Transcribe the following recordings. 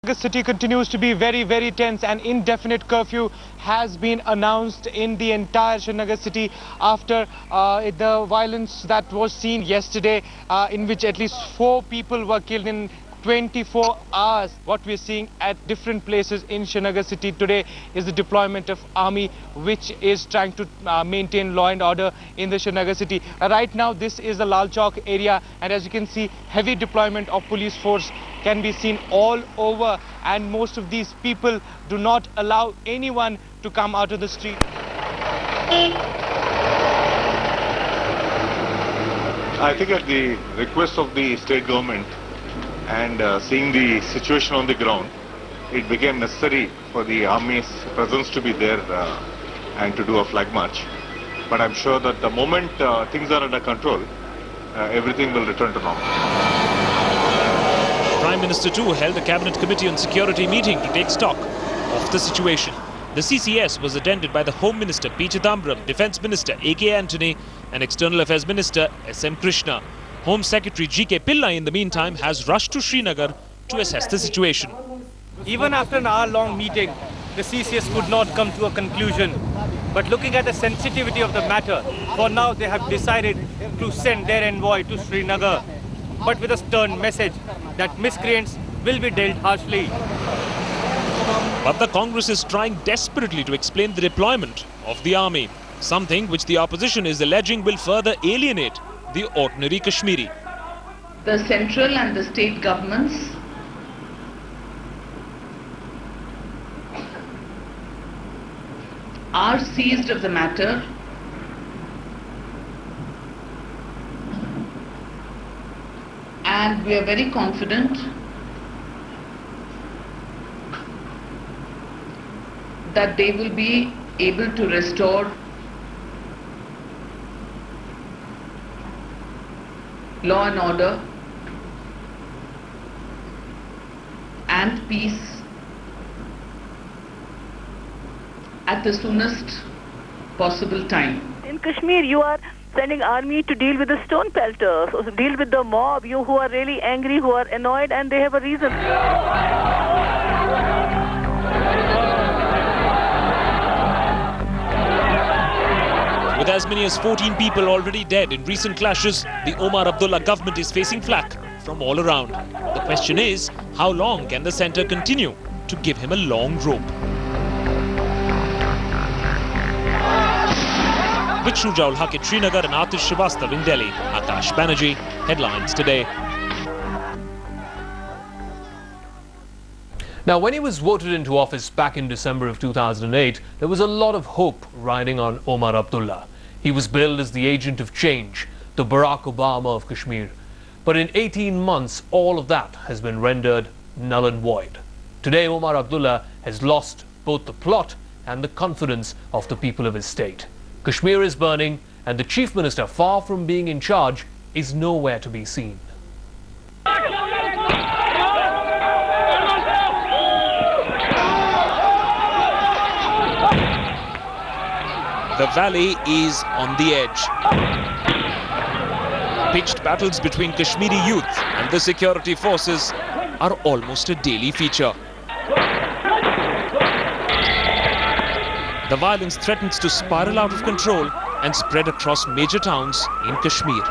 The city continues to be very tense. An indefinite curfew has been announced in the entire Srinagar city after the violence that was seen yesterday, in which at least 4 people were killed in 24 hours. What we're seeing at different places in Srinagar city today is the deployment of army, which is trying to maintain law and order in the Srinagar city. Right now this is the Lal Chowk area, and as you can see, heavy deployment of police force can be seen all over, and most of these people do not allow anyone to come out of the street. I think at the request of the state government and seeing the situation on the ground, it became necessary for the army's presence to be there and to do a flag march. But I'm sure that the moment things are under control, everything will return to normal. Prime Minister too held a Cabinet Committee on Security meeting to take stock of the situation. The CCS was attended by the Home Minister P. Chidambaram, Defence Minister A.K. Antony and External Affairs Minister S.M. Krishna. Home Secretary G.K. Pillai in the meantime has rushed to Srinagar to assess the situation. Even after an hour-long meeting, the CCS could not come to a conclusion. But looking at the sensitivity of the matter, for now they have decided to send their envoy to Srinagar, but with a stern message that miscreants will be dealt harshly. But the Congress is trying desperately to explain the deployment of the army, something which the opposition is alleging will further alienate the ordinary Kashmiri. The central and the state governments are seized of the matter and we are very confident that they will be able to restore law and order and peace at the soonest possible time. In Kashmir, you are sending army to deal with the stone pelters, or to deal with the mob, you who are really angry, who are annoyed, and they have a reason. With as many as 14 people already dead in recent clashes, the Omar Abdullah government is facing flack from all around. The question is, how long can the centre continue to give him a long rope? With Shujaul Haq in Srinagar and Atish Srivastav in Delhi, Akash Banerjee, Headlines Today. Now, when he was voted into office back in December of 2008, there was a lot of hope riding on Omar Abdullah. He was billed as the agent of change, the Barack Obama of Kashmir. But in 18 months, all of that has been rendered null and void. Today, Omar Abdullah has lost both the plot and the confidence of the people of his state. Kashmir is burning, and the Chief Minister, far from being in charge, is nowhere to be seen. The valley is on the edge. Pitched battles between Kashmiri youth and the security forces are almost a daily feature. The violence threatens to spiral out of control and spread across major towns in Kashmir.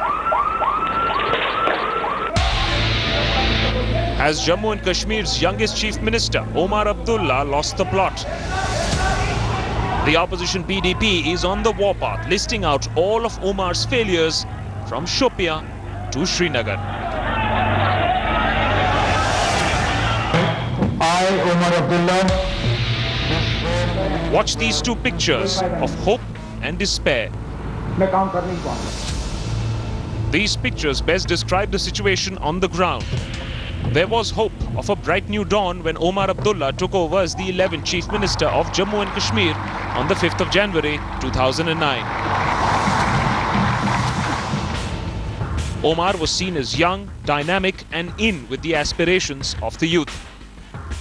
As Jammu and Kashmir's youngest Chief Minister, Omar Abdullah, lost the plot. The opposition PDP is on the warpath, listing out all of Omar's failures from Shopia to Srinagar. I, Omar Abdullah. Watch these two pictures of hope and despair. These pictures best describe the situation on the ground. There was hope of a bright new dawn when Omar Abdullah took over as the 11th Chief Minister of Jammu and Kashmir on the 5th of January 2009. Omar was seen as young, dynamic and in with the aspirations of the youth.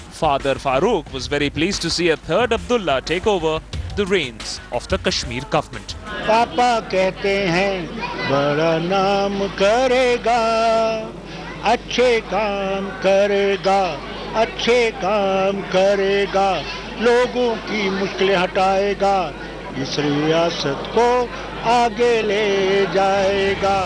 Father Farooq was very pleased to see a third Abdullah take over the reins of the Kashmir government. Papa कहते हैं बड़ा नाम करेगा, अच्छे काम करेगा, अच्छे काम करेगा, लोगों की मुश्किलें हटाएगा, इस रियासत को आगे ले जाएगा.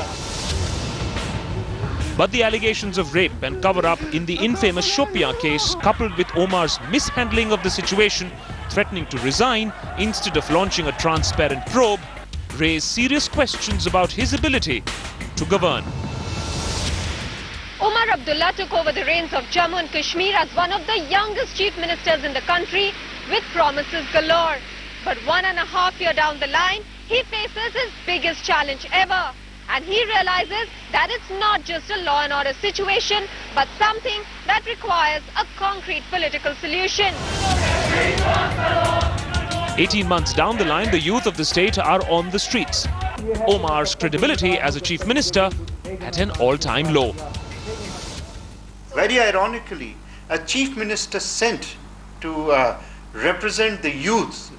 But the allegations of rape and cover-up in the infamous Shopia case, coupled with Omar's mishandling of the situation, threatening to resign instead of launching a transparent probe, raise serious questions about his ability to govern. Omar Abdullah took over the reins of Jammu and Kashmir as one of the youngest chief ministers in the country, with promises galore. But 1.5 years down the line, he faces his biggest challenge ever. And he realizes that it's not just a law and order situation, but something that requires a concrete political solution. 18 months down the line, the youth of the state are on the streets. Omar's credibility as a chief minister at an all-time low. Very ironically, a chief minister sent to represent the youth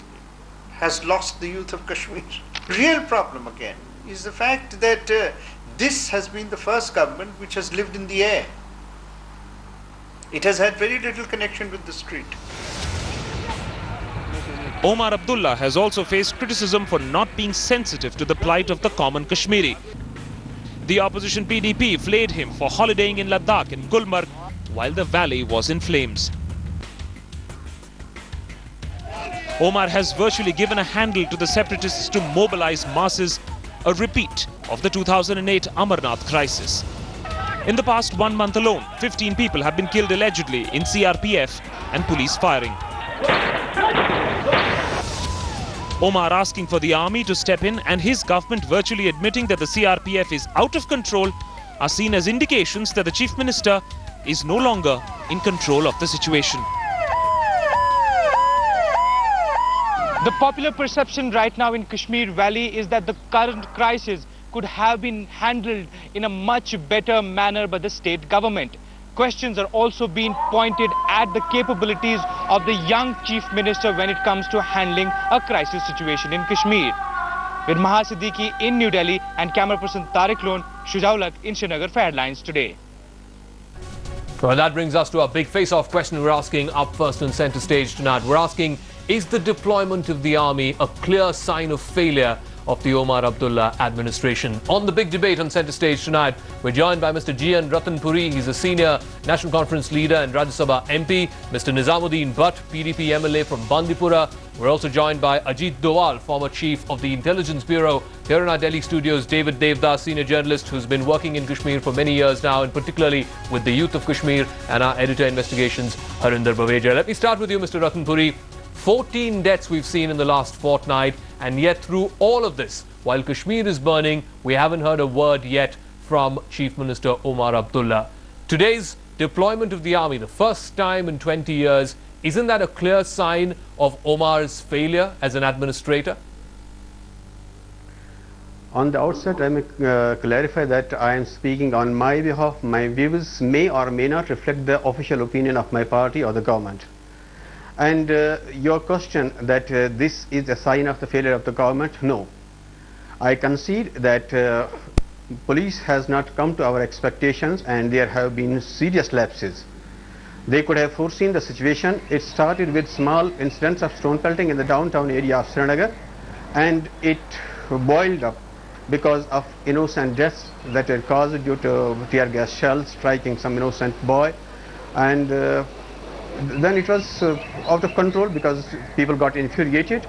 has lost the youth of Kashmir. Real problem again is the fact that this has been the first government which has lived in the air. It has had very little connection with the street. Omar Abdullah has also faced criticism for not being sensitive to the plight of the common Kashmiri. The opposition PDP flayed him for holidaying in Ladakh and Gulmarg while the valley was in flames. Omar has virtually given a handle to the separatists to mobilize masses, a repeat of the 2008 Amarnath crisis. In the past 1 month alone, 15 people have been killed allegedly in CRPF and police firing. Omar asking for the army to step in and his government virtually admitting that the CRPF is out of control are seen as indications that the chief minister is no longer in control of the situation. The popular perception right now in Kashmir Valley is that the current crisis could have been handled in a much better manner by the state government. Questions are also being pointed at the capabilities of the young chief minister when it comes to handling a crisis situation in Kashmir. With Maha Siddiqui in New Delhi and camera person Tariq Lone, Shujaulak in Srinagar for Headlines Today. Well, that brings us to our big face-off question we're asking up first on centre stage tonight. We're asking, is the deployment of the army a clear sign of failure of the Omar Abdullah administration? On the big debate on centre stage tonight, we're joined by Mr. G.N. Ratanpuri. He's a senior National Conference leader and Rajya Sabha MP. Mr. Nizamuddin Bhatt, PDP MLA from Bandipora. We're also joined by Ajit Doval, former chief of the Intelligence Bureau. Here in our Delhi studios, David Devdas, senior journalist who's been working in Kashmir for many years now, and particularly with the youth of Kashmir, and our editor investigations, Harinder Baveja. Let me start with you, Mr. Ratanpuri. 14 deaths we've seen in the last fortnight, and yet through all of this, while Kashmir is burning, we haven't heard a word yet from Chief Minister Omar Abdullah. Today's deployment of the army, the first time in 20 years, isn't that a clear sign of Omar's failure as an administrator? On the outset, I may clarify that I am speaking on my behalf. My views may or may not reflect the official opinion of my party or the government. And your question that this is a sign of the failure of the government, no. I concede that police has not come to our expectations and there have been serious lapses. They could have foreseen the situation. It started with small incidents of stone pelting in the downtown area of Srinagar, and it boiled up because of innocent deaths that were caused due to tear gas shells striking some innocent boy, and then it was out of control because people got infuriated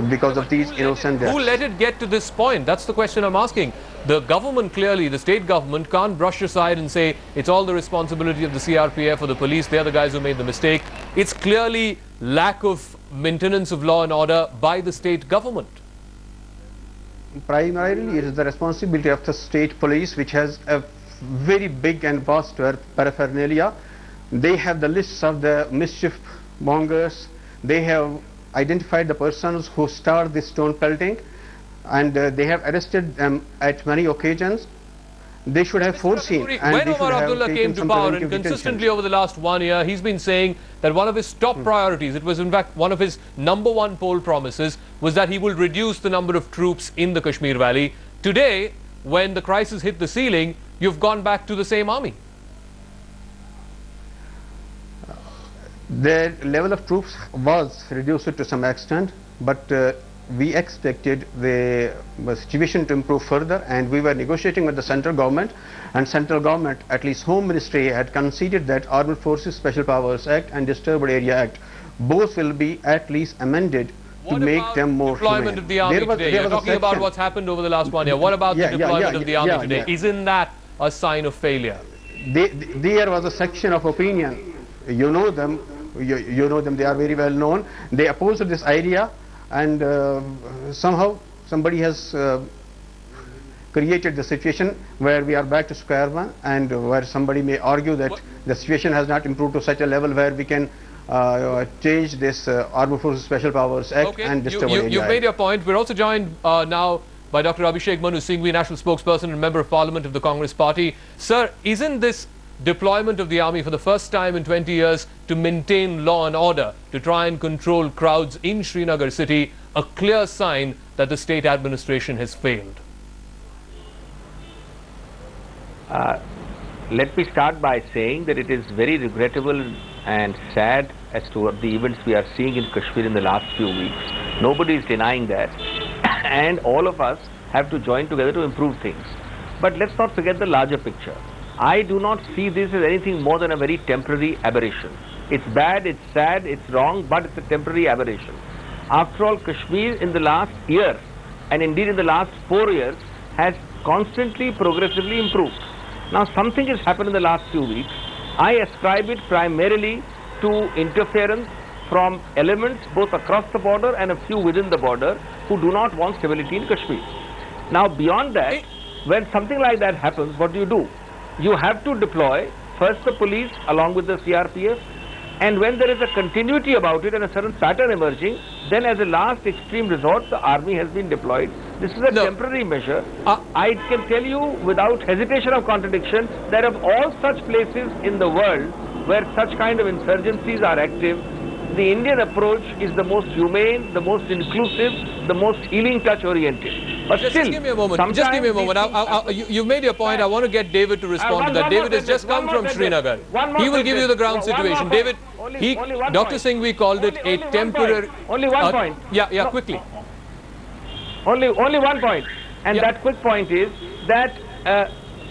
because of these innocent deaths. Who let it get to this point? That's the question I'm asking. The government clearly, the state government, can't brush aside and say it's all the responsibility of the CRPF or the police, they're the guys who made the mistake. It's clearly lack of maintenance of law and order by the state government. Primarily, it is the responsibility of the state police, which has a very big and vast paraphernalia. They have the lists of the mischief mongers. They have identified the persons who started this stone pelting, and they have arrested them at many occasions. They should have foreseen. When Omar Abdullah came to power, and consistently over the last 1 year, he's been saying that one of his top priorities, it was in fact one of his #1 poll promises, was that he will reduce the number of troops in the Kashmir Valley. Today, when the crisis hit the ceiling, you've gone back to the same army. The level of troops was reduced to some extent, but we expected the situation to improve further, and we were negotiating with the central government, and central government, at least Home Ministry, had conceded that Armed Forces Special Powers Act and Disturbed Area Act both will be at least amended to make them more deployment humane. of the army today? You're talking about what's happened over the last 1 year. What about the deployment of the army today? Isn't that a sign of failure? There was a section of opinion, you know them, you know them, they are very well known. They opposed this idea, and somehow somebody has created the situation where we are back to square one, and where somebody may argue that the situation has not improved to such a level where we can change this Armed Forces Special Powers Act and Disturbed Area Act. You've made your point. We're also joined now by Dr. Abhishek Singhvi, National Spokesperson and Member of Parliament of the Congress Party. Sir, isn't this deployment of the army for the first time in 20 years to maintain law and order, to try and control crowds in Srinagar city, a clear sign that the state administration has failed? Let me start by saying that it is very regrettable and sad as to the events we are seeing in Kashmir in the last few weeks. Nobody is denying that, and all of us have to join together to improve things. But let's not forget the larger picture. I do not see this as anything more than a very temporary aberration. It's bad, it's sad, it's wrong, but it's a temporary aberration. After all, Kashmir in the last year, and indeed in the last 4 years, has constantly, progressively improved. Now, something has happened in the last few weeks. I ascribe it primarily to interference from elements both across the border and a few within the border who do not want stability in Kashmir. Now, beyond that, when something like that happens, what do? You have to deploy first the police along with the CRPF, and when there is a continuity about it and a certain pattern emerging, then as a last extreme resort, the army has been deployed. This is a temporary measure. I can tell you without hesitation of contradiction that of all such places in the world where such kind of insurgencies are active, the Indian approach is the most humane, the most inclusive, the most healing touch oriented. But just still, give me a moment. Just give me a moment. You've made your point. I want to get David to respond to that. David has just come from Srinagar. He will give you the ground situation. David, Dr. Singhvi called it a temporary... Only one point. Yeah, quickly. Only one point. And that quick point is that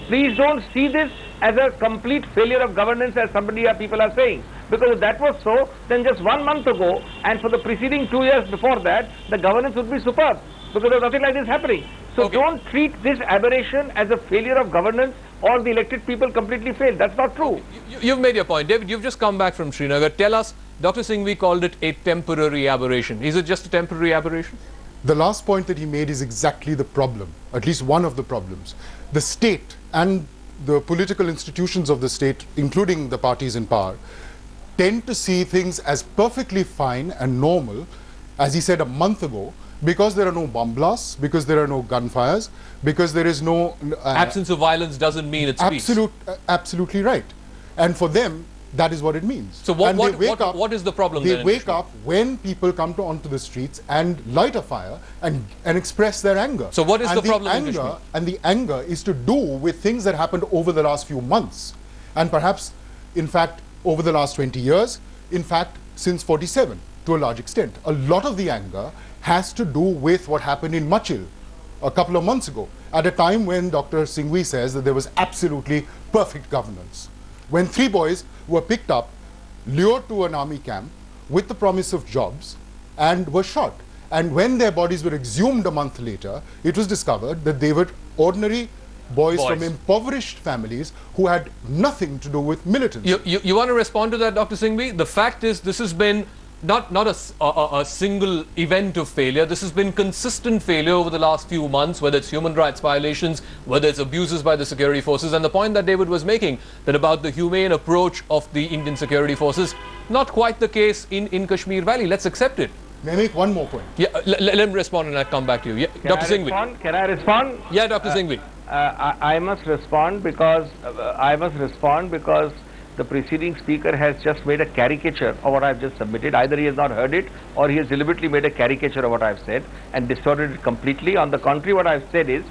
please don't see this as a complete failure of governance as people are saying. Because if that was so, then just 1 month ago and for the preceding 2 years before that, the governance would be superb. Because there's nothing like this happening. So don't treat this aberration as a failure of governance or the elected people completely failed. That's not true. You've made your point. David, you've just come back from Srinagar. Tell us, Dr. Singhvi called it a temporary aberration. Is it just a temporary aberration? The last point that he made is exactly the problem, at least one of the problems. The state and the political institutions of the state, including the parties in power, tend to see things as perfectly fine and normal, as he said a month ago, because there are no bomb blasts, because there are no gunfires, because there is no... absence of violence doesn't mean it's peace. Absolutely right. And for them, that is what it means. So what is the problem then? They wake up when people come onto the streets and light a fire and express their anger. So what is the problem in Kashmir? And the anger is to do with things that happened over the last few months. And perhaps, in fact, over the last 20 years, in fact, since 47 to a large extent. A lot of the anger has to do with what happened in Machil a couple of months ago, at a time when Dr. Singhvi says that there was absolutely perfect governance. When 3 boys were picked up, lured to an army camp with the promise of jobs and were shot. And when their bodies were exhumed a month later, it was discovered that they were ordinary boys from impoverished families who had nothing to do with militants. You want to respond to that, Dr. Singhvi? The fact is, this has been not a single event of failure. This has been consistent failure over the last few months, whether it's human rights violations, whether it's abuses by the security forces. And the point that David was making, that about the humane approach of the Indian security forces, not quite the case in Kashmir Valley. Let's accept it. May I make one more point? Yeah, let him respond and I'll come back to you. Yeah, Dr. Singhvi. Can I respond? Yeah, Dr. Singhvi. I must respond because the preceding speaker has just made a caricature of what I've just submitted. Either he has not heard it or he has deliberately made a caricature of what I've said and distorted it completely. On the contrary, what I've said is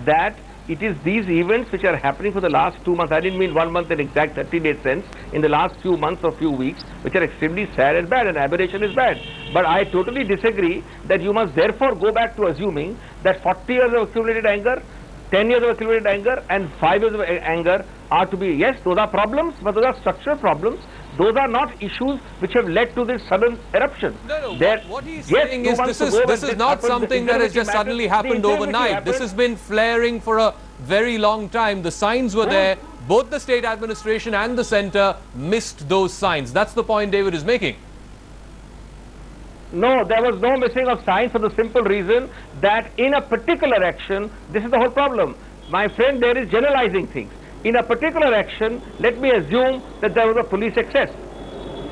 that it is these events which are happening for the last 2 months. I didn't mean 1 month in exact 30-day sense. In the last few months or few weeks, which are extremely sad and bad, and aberration is bad. But I totally disagree that you must therefore go back to assuming that 40 years of accumulated anger, 10 years of accumulated anger, and 5 years of anger are to be, yes, those are problems, but those are structural problems. Those are not issues which have led to this sudden eruption. No, what he's saying is this is not something that has just suddenly happened overnight. This has been flaring for a very long time. The signs were there. Both the state administration and the centre missed those signs. That's the point David is making. No, there was no missing of signs for the simple reason that in a particular action, this is the whole problem. My friend, there is generalizing things. In a particular action, let me assume that there was a police excess.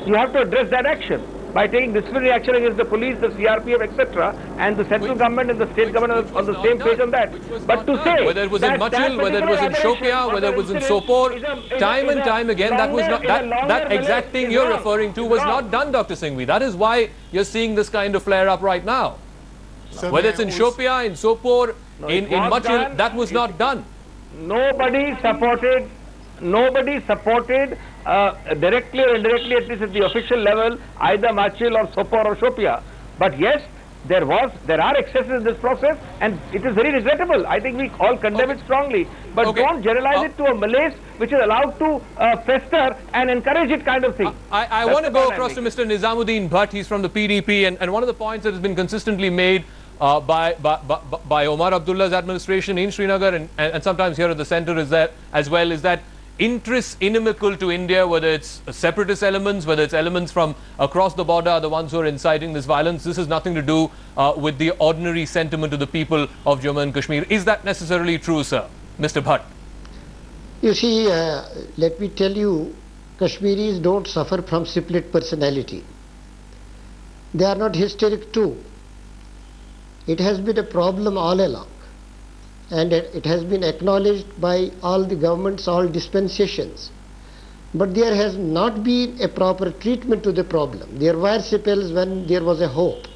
You have to address that action by taking disciplinary action against the police, the CRPF, etc., and the central government and the state government on the same page on that. But to say whether it was in Machil, whether it was in Shopia, whether it was in Sopore, time and time again, that was not that exact thing you're referring to was not done, Dr. Singhvi. That is why you're seeing this kind of flare up right now. Whether it's in Shopia, in Sopore, in Machil, that was not done. Nobody supported directly or indirectly, at least at the official level, either Machil or Sopore or Shopia. But yes, there are excesses in this process, and it is very regrettable. I think we all condemn it strongly. But don't generalize it to a malaise which is allowed to fester and encourage it kind of thing. I want to go across to Mr. Nizamuddin Bhatt. He's from the PDP, and one of the points that has been consistently made by Omar Abdullah's administration in Srinagar and sometimes here at the centre is that interests inimical to India, whether it's separatist elements, whether it's elements from across the border, are the ones who are inciting this violence. This has nothing to do with the ordinary sentiment of the people of Jammu and Kashmir. Is that necessarily true, sir? Mr. Bhatt. You see, let me tell you, Kashmiris don't suffer from split personality. They are not hysteric too. It has been a problem all along, and it has been acknowledged by all the governments, all dispensations. But there has not been a proper treatment to the problem. There were spells when there was a hope.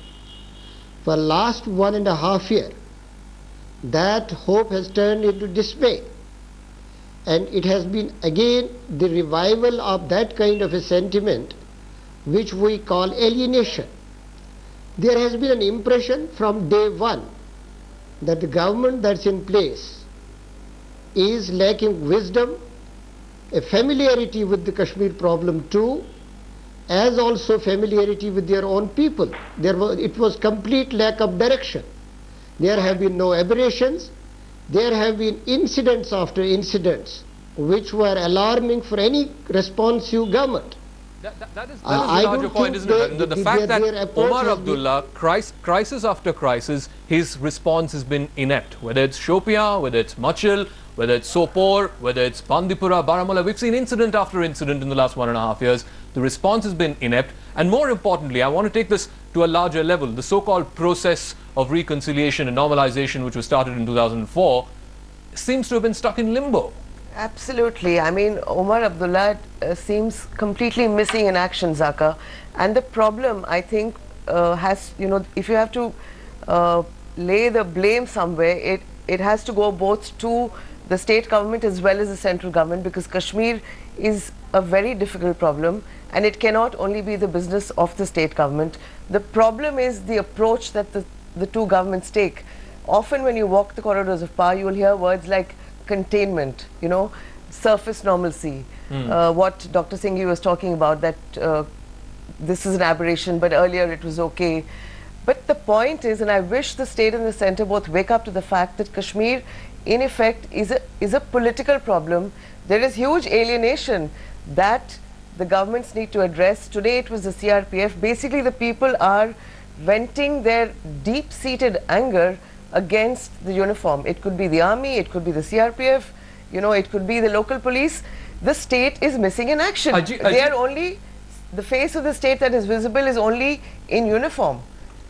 For last 1.5 years, that hope has turned into dismay. And it has been again the revival of that kind of a sentiment which we call alienation. There has been an impression from day one that the government that's in place is lacking wisdom, a familiarity with the Kashmir problem too, as also familiarity with their own people. It was complete lack of direction. There have been no aberrations. There have been incidents after incidents which were alarming for any responsive government. That is the larger point, isn't it? The fact that Omar Abdullah, crisis after crisis, his response has been inept. Whether it's Shopia, whether it's Machil, whether it's Sopore, whether it's Bandipora, Baramulla, we've seen incident after incident in the last 1.5 years. The response has been inept. And more importantly, I want to take this to a larger level. The so-called process of reconciliation and normalization, which was started in 2004, seems to have been stuck in limbo. Absolutely. I mean, Omar Abdullah seems completely missing in action, Zaka. And the problem, I think, has, if you have to lay the blame somewhere, it has to go both to the state government as well as the central government, because Kashmir is a very difficult problem and it cannot only be the business of the state government. The problem is the approach that the two governments take. Often when you walk the corridors of power, you will hear words like containment, surface normalcy, what Dr. Singhvi was talking about, that this is an aberration, but earlier it was okay. But the point is, and I wish the state and the centre both wake up to the fact that Kashmir, in effect, is a political problem. There is huge alienation that the governments need to address. Today it was the CRPF. Basically, the people are venting their deep-seated anger against the uniform. It could be the army, it could be the CRPF, it could be the local police. The state is missing in action. They are only, the face of the state that is visible is only in uniform.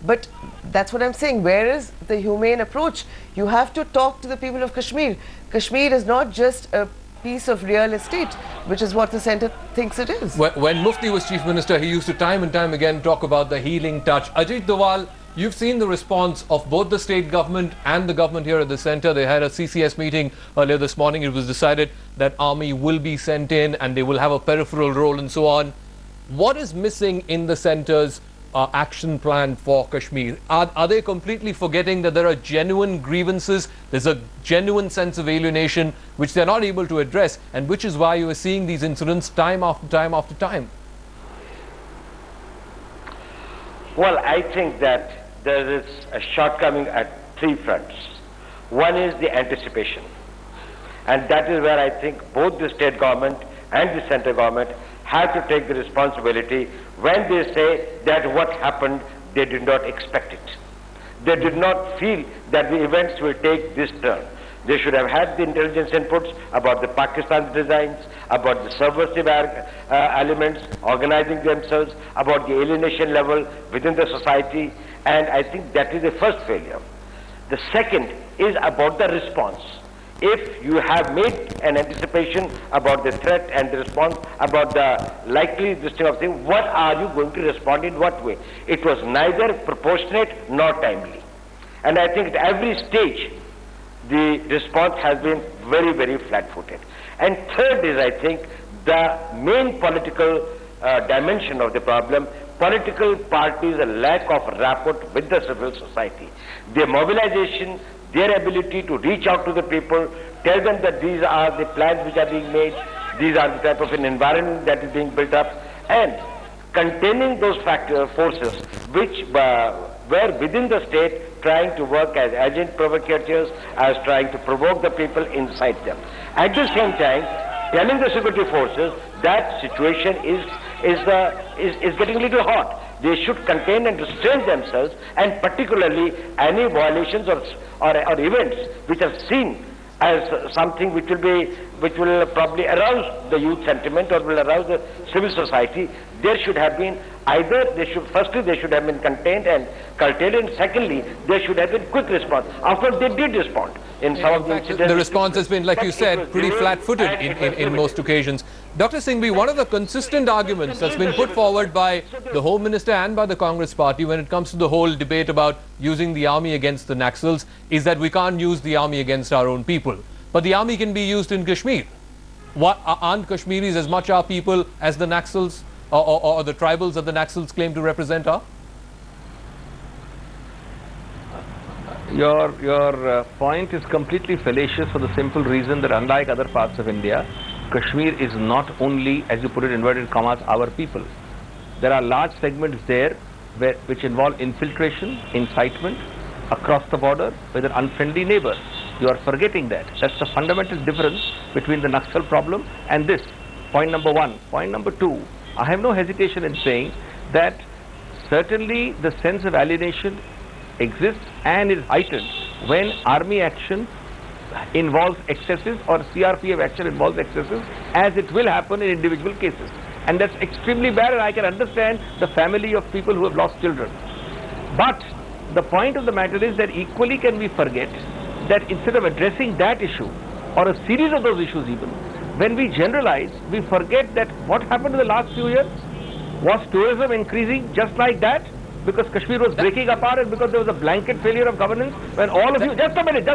But that's what I'm saying. Where is the humane approach? You have to talk to the people of Kashmir. Kashmir is not just a piece of real estate, which is what the centre thinks it is. When Mufti was Chief Minister, he used to time and time again talk about the healing touch. Ajit Doval You've seen the response of both the state government and the government here at the centre. They had a CCS meeting earlier this morning. It was decided that army will be sent in and they will have a peripheral role and so on. What is missing in the centre's action plan for Kashmir? Are they completely forgetting that there are genuine grievances? There's a genuine sense of alienation which they're not able to address, and which is why you are seeing these incidents time after time after time. Well, I think that there is a shortcoming at three fronts. One is the anticipation, and that is where I think both the state government and the central government have to take the responsibility when they say that what happened, they did not expect it. They did not feel that the events will take this turn. They should have had the intelligence inputs about the Pakistan designs, about the subversive elements organizing themselves, about the alienation level within the society, and I think that is the first failure. The second is about the response. If you have made an anticipation about the threat and the response, about the likely this thing of thing, what are you going to respond in what way? It was neither proportionate nor timely. And I think at every stage, the response has been very, very flat-footed. And third is, I think, the main political dimension of the problem, political parties' lack of rapport with the civil society. Their mobilization, their ability to reach out to the people, tell them that these are the plans which are being made, these are the type of an environment that is being built up, and containing those forces which were within the state trying to work as agent provocateurs, as trying to provoke the people inside them. At the same time, telling the security forces that situation is getting a little hot. They should contain and restrain themselves, and particularly any violations or events which are seen as something which will probably arouse the youth sentiment or will arouse the civil society. There should have been firstly they should have been contained and curtailed, and secondly there should have been quick response. After they did respond in some of the incidents. The response has been, like you said, pretty flat-footed in most occasions. Dr. Singhvi, one of the consistent arguments that's been put forward by the Home Minister and by the Congress Party when it comes to the whole debate about using the army against the Naxals is that we can't use the army against our own people. But the army can be used in Kashmir. Aren't Kashmiris as much our people as the Naxals or the tribals that the Naxals claim to represent are? Your point is completely fallacious for the simple reason that unlike other parts of India, Kashmir is not only, as you put it, inverted commas, our people. There are large segments there which involve infiltration, incitement across the border with an unfriendly neighbor. You are forgetting that. That's the fundamental difference between the Naxal problem and this. Point number one. Point number two, I have no hesitation in saying that certainly the sense of alienation exists and is heightened when army action involves excesses or CRPF action involves excesses, as it will happen in individual cases. And that's extremely bad, and I can understand the family of people who have lost children. But the point of the matter is that equally can we forget that instead of addressing that issue, or a series of those issues even, when we generalize, we forget that what happened in the last few years was tourism increasing just like that, because Kashmir was breaking apart and because there was a blanket failure of governance, when all of you, just a minute,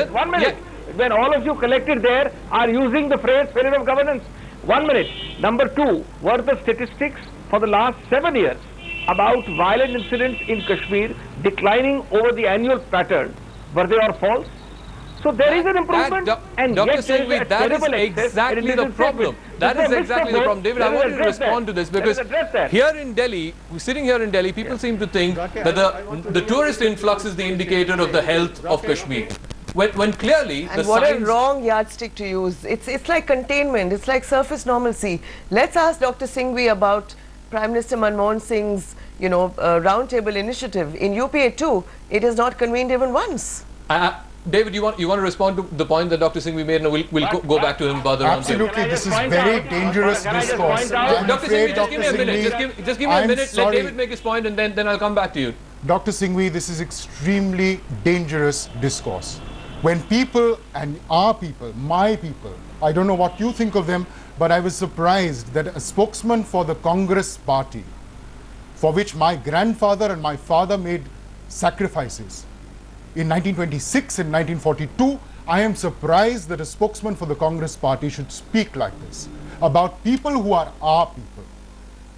1 minute, when all of you collected there are using the phrase failure of governance. 1 minute. Number two, were the statistics for the last 7 years about violent incidents in Kashmir declining over the annual pattern, were they all false? So there is an improvement, and Dr. yet there is Singhvi, a that is terrible excess exactly the problem. That is exactly the problem. David, I want you to respond to this, because here in Delhi, sitting here in Delhi, people seem to think that the tourist influx is the indicator of the health of Kashmir. When clearly and what a wrong yardstick to use. It's like containment, it's like surface normalcy. Let's ask Dr. Singhvi about Prime Minister Manmohan Singh's roundtable initiative. In UPA too, it is not convened even once. David, you want to respond to the point that Dr. Singhvi made, and we'll go back to him about the roundtable. Absolutely, this is very dangerous discourse. Dr. Singhvi, just give me a minute. Just give me a minute. Let David make his point, and then I'll come back to you. Dr. Singhvi, this is extremely dangerous discourse. When people, and our people, my people, I don't know what you think of them, but I was surprised that a spokesman for the Congress party, for which my grandfather and my father made sacrifices. In 1926 and 1942, I am surprised that a spokesman for the Congress party should speak like this about people who are our people.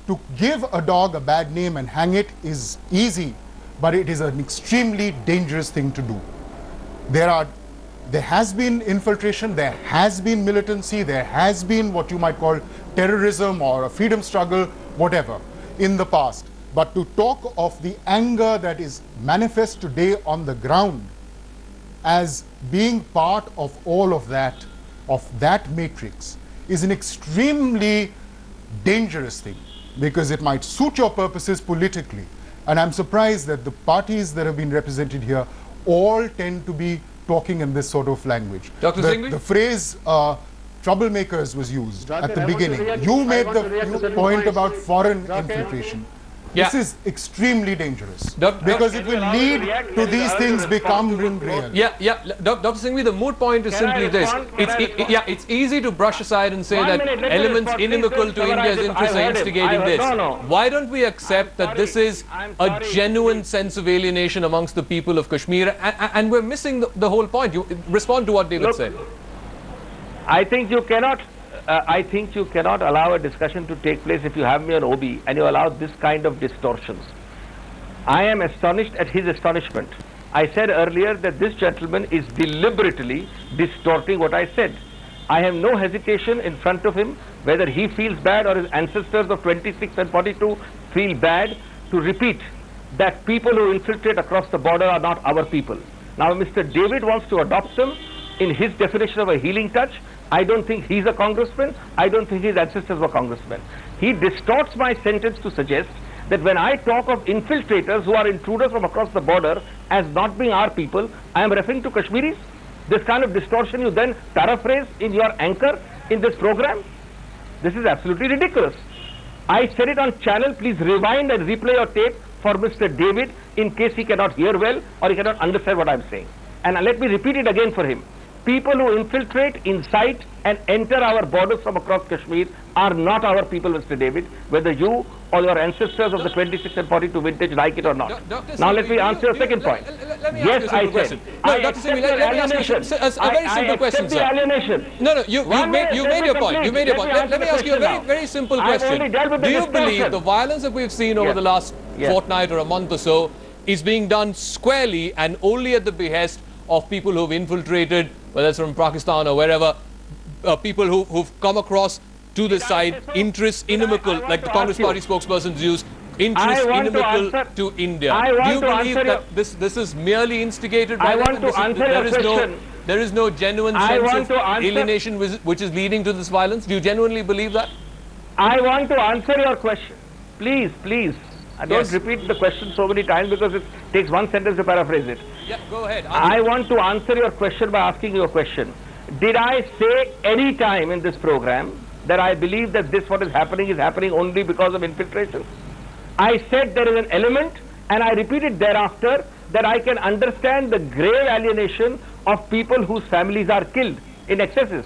To give a dog a bad name and hang it is easy, but it is an extremely dangerous thing to do. There has been infiltration, there has been militancy, there has been what you might call terrorism or a freedom struggle, whatever, in the past. But to talk of the anger that is manifest today on the ground as being part of all of that matrix, is an extremely dangerous thing, because it might suit your purposes politically. And I'm surprised that the parties that have been represented here all tend to be talking in this sort of language. Dr. Singhvi? The phrase troublemakers was used at the beginning. You made the point about foreign infiltration. Yeah. This is extremely dangerous because it will lead to these things becoming real. Dr. Singhvi, the moot point is simply this. It's easy to brush aside and say that elements inimical to India's interests are instigating this. Why don't we accept that this is a genuine sense of alienation amongst the people of Kashmir, and we're missing the whole point. You respond to what David said. I think you cannot allow a discussion to take place if you have me on OB and you allow this kind of distortions. I am astonished at his astonishment. I said earlier that this gentleman is deliberately distorting what I said. I have no hesitation in front of him, whether he feels bad or his ancestors of 26 and 42 feel bad, to repeat that people who infiltrate across the border are not our people. Now, Mr. David wants to adopt them in his definition of a healing touch. I don't think he's a congressman. I don't think his ancestors were congressmen. He distorts my sentence to suggest that when I talk of infiltrators who are intruders from across the border as not being our people, I am referring to Kashmiris. This kind of distortion you then paraphrase in your anchor in this program. This is absolutely ridiculous. I said it on channel. Please rewind and replay your tape for Mr. David in case he cannot hear well or he cannot understand what I'm saying. And let me repeat it again for him. People who infiltrate, incite and enter our borders from across Kashmir are not our people, Mr. David, whether you or your ancestors of the 26 and 42 vintage like it or not. Now let me answer your second point. Yes, I said. Dr. Singhvi, let me ask you a very simple question, sir. Alienation. No, you made your point. You made your point. Let me ask you a very simple question. Do you believe the violence that we've seen over the last fortnight or a month or so is being done squarely and only at the behest of people who've infiltrated, whether it's from Pakistan or wherever, people who've come across to this side, interests inimical, like the Congress Party spokesperson's use, interests inimical to India? Do you believe that this is merely instigated by them? There is no genuine sense of alienation which is leading to this violence? Do you genuinely believe that? I want to answer your question. Please. I don't repeat the question so many times because it takes one sentence to paraphrase it. Yeah, go ahead. I want to answer your question by asking you a question. Did I say any time in this program that I believe that what is happening only because of infiltration? I said there is an element, and I repeated thereafter that I can understand the grave alienation of people whose families are killed in excesses.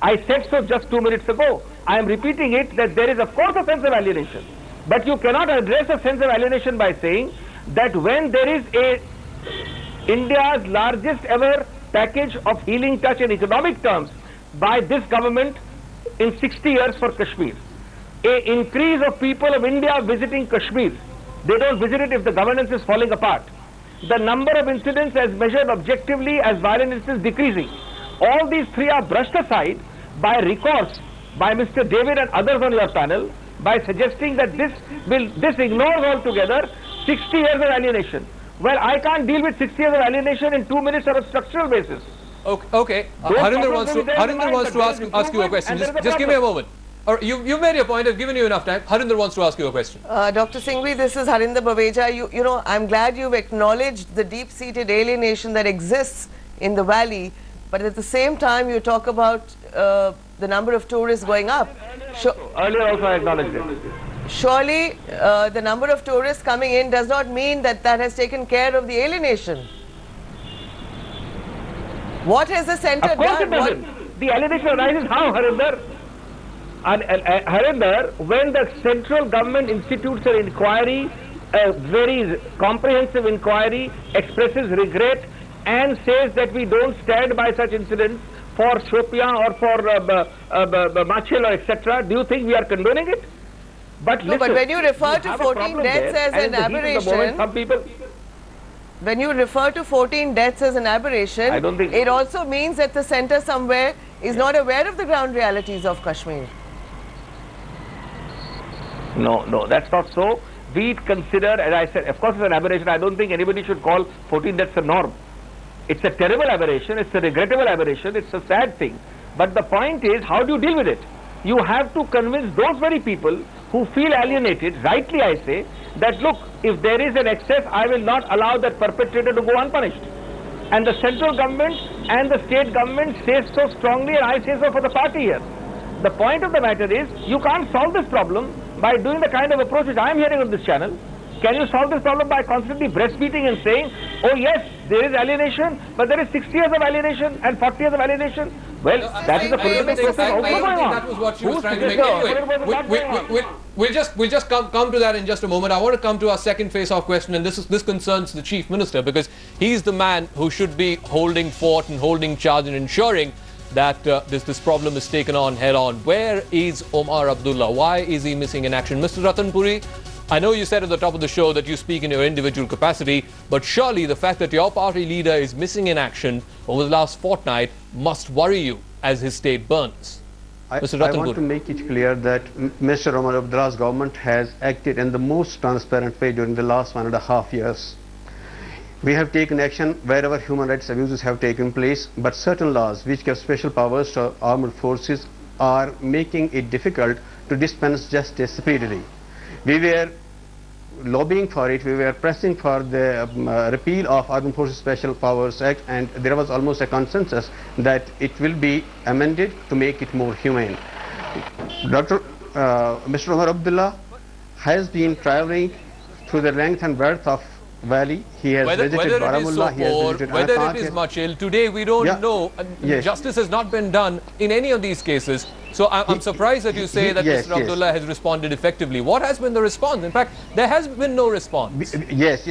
I said so just 2 minutes ago. I am repeating it that there is of course a sense of alienation. But you cannot address a sense of alienation by saying that when there is India's largest ever package of healing touch in economic terms by this government in 60 years for Kashmir, an increase of people of India visiting Kashmir, they don't visit it if the governance is falling apart. The number of incidents as measured objectively as violent incidents decreasing. All these three are brushed aside by recourse by Mr. David and others on your panel, by suggesting that this ignores altogether 60 years of alienation. Well, I can't deal with 60 years of alienation in 2 minutes on a structural basis. Okay. Harinder wants to ask you a question. Just give me a moment. You've made your point. I've given you enough time. Harinder wants to ask you a question. Dr. Singhvi, this is Harinder Baveja. You know, I'm glad you've acknowledged the deep-seated alienation that exists in the valley, but at the same time you talk about the number of tourists going up. Earlier also I acknowledged it. Surely the number of tourists coming in does not mean that has taken care of the alienation. What has the centre done? Of course it doesn't. The alienation arises how, Harinder? Harinder, when the central government institutes an inquiry a very comprehensive inquiry, expresses regret and says that we don't stand by such incidents for Shopian or for Machil or etc., do you think we are condoning it? But no, listen, but when you refer to 14 deaths as an aberration, some people, when you refer to 14 deaths as an aberration, I don't think it also means that the centre somewhere is not aware of the ground realities of Kashmir. No, that's not so. We consider, as I said, of course it's an aberration. I don't think anybody should call 14 deaths a norm. It's a terrible aberration, it's a regrettable aberration, it's a sad thing. But the point is, how do you deal with it? You have to convince those very people who feel alienated, rightly I say, that look, if there is an excess, I will not allow that perpetrator to go unpunished. And the central government and the state government says so strongly, and I say so for the party here. The point of the matter is, you can't solve this problem by doing the kind of approach which I am hearing on this channel. Can you solve this problem by constantly breastfeeding and saying, oh yes, there is alienation, but there is 60 years of alienation and 40 years of alienation? Well, no, that is the political process also going on. That was what she was trying to make. Anyway, we'll just come to that in just a moment. I want to come to our second face-off question, and this concerns the Chief Minister, because he's the man who should be holding fort and holding charge and ensuring that this problem is taken on head-on. Where is Omar Abdullah? Why is he missing in action? Mr. Ratanpuri, I know you said at the top of the show that you speak in your individual capacity, but surely the fact that your party leader is missing in action over the last fortnight must worry you as his state burns. Mr. I want to make it clear that Mr. Omar Abdullah's government has acted in the most transparent way during the last 1.5 years. We have taken action wherever human rights abuses have taken place, but certain laws which give special powers to armed forces are making it difficult to dispense justice speedily. We were lobbying for it, we were pressing for the repeal of Armed Forces Special Powers Act, and there was almost a consensus that it will be amended to make it more humane. Mr. Omar Abdullah has been traveling through the length and breadth of Valley. He has visited Baramulla, he has visited whether it is Machil, today we don't know. Justice has not been done in any of these cases. So I'm surprised that you say that Mr. Abdullah has responded effectively. What has been the response? In fact, there has been no response. Yes.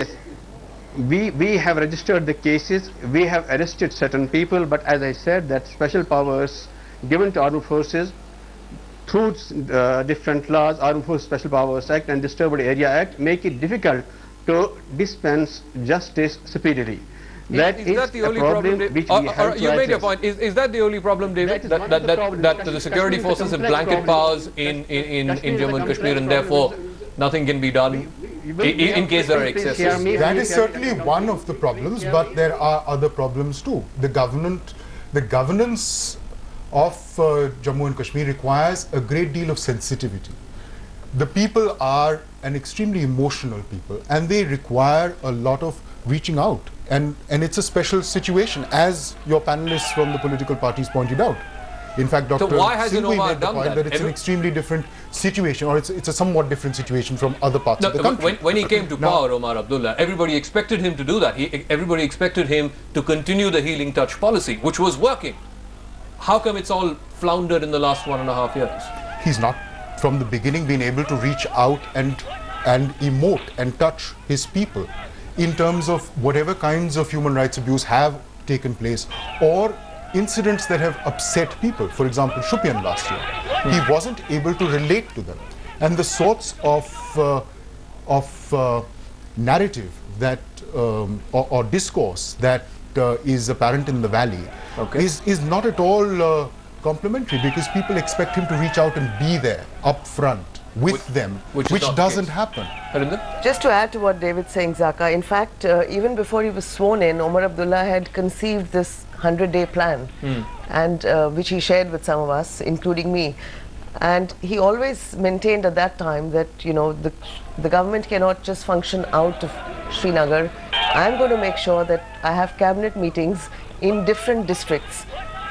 We have registered the cases, we have arrested certain people, but as I said, that special powers given to armed forces through different laws, Armed Forces Special Powers Act and Disturbed Area Act, make it difficult to dispense justice speedily. That is the only problem which we have to you made your point. Is that the only problem, David? That the security forces have blanket powers in Jammu and Kashmir, and therefore nothing can be done in case there are excesses? That is certainly one of the problems, but there are other problems too. The governance of Jammu and Kashmir requires a great deal of sensitivity. The people are an extremely emotional people, and they require a lot of reaching out. And it's a special situation, as your panelists from the political parties pointed out. In fact, Dr. Singhvi made the point that it's an extremely different situation, or it's a somewhat different situation from other parts of the country. When he came to power, Omar Abdullah, everybody expected him to do that. Everybody expected him to continue the healing touch policy, which was working. How come it's all floundered in the last 1.5 years? He's not, from the beginning, been able to reach out and emote and touch his people in terms of whatever kinds of human rights abuse have taken place, or incidents that have upset people. For example, Shopian last year, he wasn't able to relate to them, and the sorts of narrative that or discourse that is apparent in the valley is not at all complimentary, because people expect him to reach out and be there up front with them, which doesn't happen. Just to add to what David's saying, Zaka, in fact, even before he was sworn in, Omar Abdullah had conceived this 100-day plan, and which he shared with some of us, including me. And he always maintained at that time that, you know, the government cannot just function out of Srinagar. I'm going to make sure that I have cabinet meetings in different districts,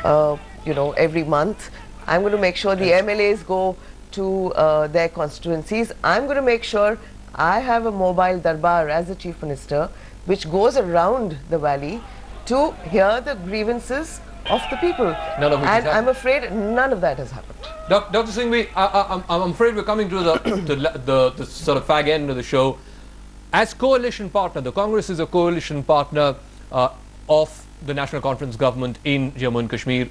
you know, every month. I'm going to make sure the MLAs go to their constituencies. I'm going to make sure I have a mobile darbar as the Chief Minister, which goes around the valley to hear the grievances of the people. And I'm afraid none of that has happened. Dr. Singhvi, I'm afraid we're coming to the sort of fag end of the show. As coalition partner, the Congress is a coalition partner of the National Conference government in Jammu and Kashmir.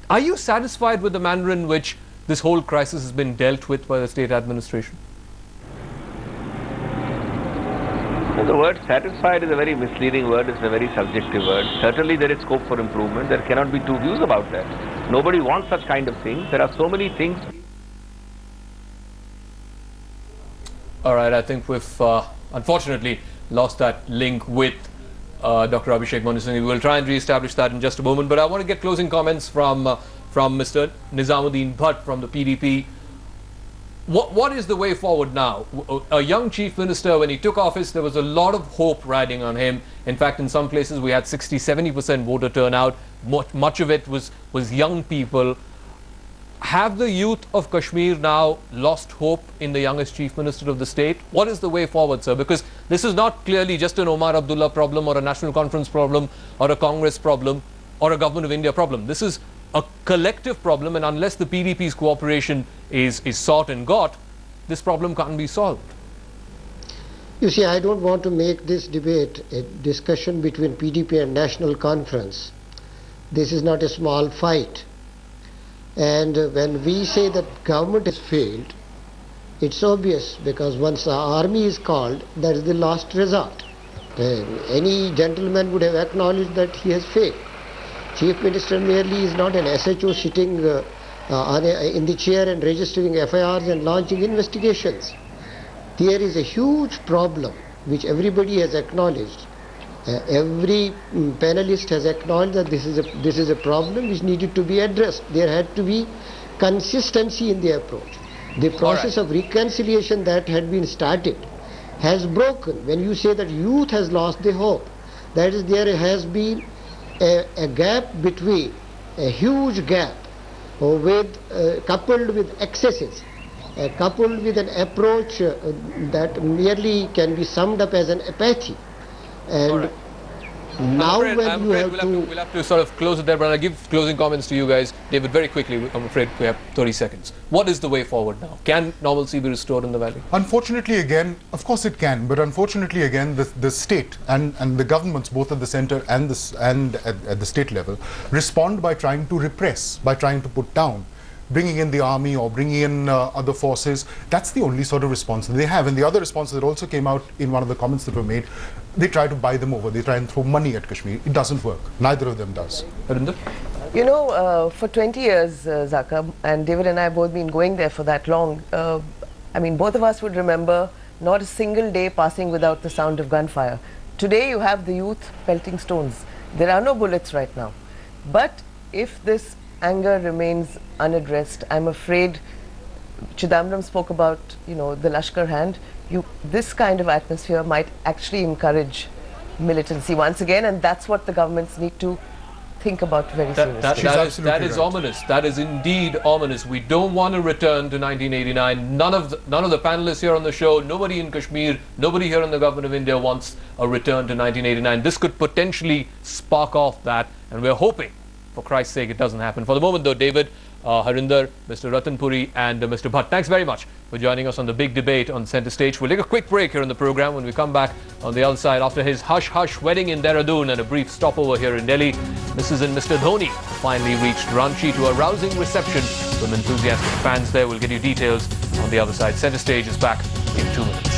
Are you satisfied with the manner in which this whole crisis has been dealt with by the state administration? The word satisfied is a very misleading word, it's a very subjective word. Certainly there is scope for improvement, there cannot be two views about that. Nobody wants such kind of things. There are so many things. All right, I think we've unfortunately lost that link with Dr. Abhishek Manu Singhvi. We will try and re-establish that in just a moment, but I want to get closing comments from Mr. Nizamuddin Bhatt from the PDP. What is the way forward now? A young chief minister, when he took office, there was a lot of hope riding on him. In fact, in some places we had 60-70% voter turnout. Much of it was young people. Have the youth of Kashmir now lost hope in the youngest chief minister of the state? What is the way forward, sir? Because this is not clearly just an Omar Abdullah problem or a National Conference problem or a Congress problem or a Government of India problem. This is a collective problem, and unless the PDP's cooperation is sought and got, this problem can't be solved. You see, I don't want to make this debate a discussion between PDP and National Conference. This is not a small fight. And when we say that government has failed, it's obvious, because once the army is called, that is the last resort. Any gentleman would have acknowledged that he has failed. Chief Minister merely is not an SHO sitting in the chair and registering FIRs and launching investigations. There is a huge problem which everybody has acknowledged. Every panelist has acknowledged that this is a problem which needed to be addressed. There had to be consistency in the approach. The process of reconciliation that had been started has broken. When you say that youth has lost the hope, that is, there has been a gap between, a huge gap, coupled with excesses, coupled with an approach that merely can be summed up as an apathy. And now when you have to... We'll have to sort of close it there, but I'll give closing comments to you guys. David, very quickly, I'm afraid we have 30 seconds. What is the way forward now? Can normalcy be restored in the valley? Unfortunately, again, of course it can, but unfortunately, again, the state and the governments, both at the center and at the state level, respond by trying to repress, by trying to put down, bringing in the army or bringing in other forces. That's the only sort of response that they have. And the other response that also came out in one of the comments that were made, they try to buy them over. They try and throw money at Kashmir. It doesn't work. Neither of them does. Harinder? You know, for 20 years, Zaka, and David and I have both been going there for that long. I mean, both of us would remember not a single day passing without the sound of gunfire. Today you have the youth pelting stones. There are no bullets right now. But if this anger remains unaddressed, I'm afraid Chidambaram spoke about, the Lashkar hand. This kind of atmosphere might actually encourage militancy once again, and that's what the governments need to think about very seriously. That is ominous. That is indeed ominous. We don't want to return to 1989. None of the panelists here on the show, nobody in Kashmir, nobody here in the Government of India wants a return to 1989. This could potentially spark off that, and we're hoping, for Christ's sake, it doesn't happen. For the moment, though, David, Harinder, Mr. Ratanpuri, and Mr. Bhatt, thanks very much for joining us on the big debate on Centre Stage. We'll take a quick break here in the program. When we come back on the other side, after his hush-hush wedding in Dehradun and a brief stopover here in Delhi, Mrs. and Mr. Dhoni finally reached Ranchi to a rousing reception from enthusiastic fans there. We'll get you details on the other side. Centre Stage is back in 2 minutes.